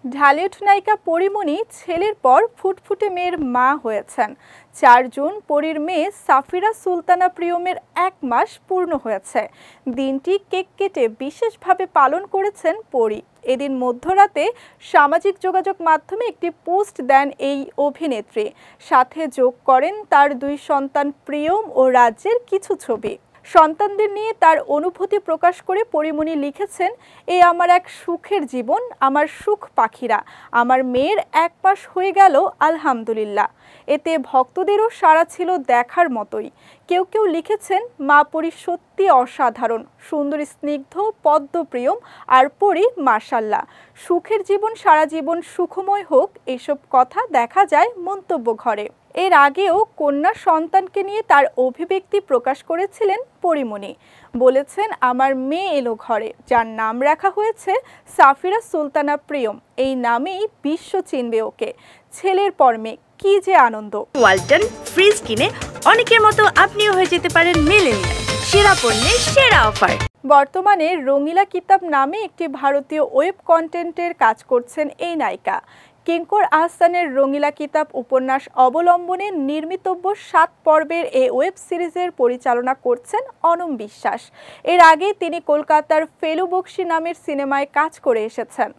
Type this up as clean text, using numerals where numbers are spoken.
ঢালিউড নায়িকা পরীমণি ছেলের পর ফুটফুটে মেয়ের মা হয়েছেন। ৪ জুন পরীর মেয়ে সাফিরা সুলতানা প্রিয়মের ১ মাস পূর্ণ হয়েছে। দিনটি কেক কেটে বিশেষভাবে পালন করেছেন পরী। এদিন মধ্যরাতে সামাজিক যোগাযোগ মাধ্যমে একটি পোস্ট দেন এই অভিনেত্রী। সাথে যোগ করেন তার ২ সন্তান প্রিয়ম ও রাজ্যের কিছু ছবি। সন্তানদের নিয়ে তার অনুভূতি প্রকাশ করে পরীমণি লিখেছেন, এ আমার এক সুখের জীবন, আমার সুখ পাখিরা, আমার মেয়ের ১ মাস হয়ে গেল আলহামদুলিল্লাহ। এতে ভক্তদেরও সাড়া ছিল দেখার মতোই। কেউ কেউ লিখেছেন, মা পরী সত্যি অসাধারণ, সুন্দর স্নিগ্ধ পদ্মপ্রিয়ম আর পরী মাশাল্লাহ, সুখের জীবন, সারা জীবন সুখময় হোক, এসব কথা দেখা যায় মন্তব্য ঘরে। এর আগেও কন্যা সন্তানকে নিয়ে তার অভিব্যক্তি প্রকাশ করেছিলেন পরীমণি। বলেছেন, আমার মেয়ে এলো ঘরে, যার নাম রাখা হয়েছে সাফিরা সুলতানা প্রিয়ম। এই নামেই বিশ্ব চিনবে ওকে। ছেলের পর মেয়ে, কি যে আনন্দ। ওয়ালটন ফ্রিজ কিনে অনেকের মতো আপনিও হয়ে যেতে পারেন মিলেনিয়াল। সেরা পণ্যের সেরা অফার। বর্তমানে রঙিলা কিতাব নামে একটি ভারতীয় ওয়েব কন্টেন্টের কাজ করছেন এই নায়িকা। কিঙ্কর আহসানের রঙিলা কিতাব উপন্যাস অবলম্বনে নির্মিতব্য ৭ পর্বের এই ওয়েব সিরিজের পরিচালনা করছেন অনম বিশ্বাস। এর আগে তিনি কলকাতার ফেলু বক্সী নামের সিনেমায় কাজ করে এসেছেন।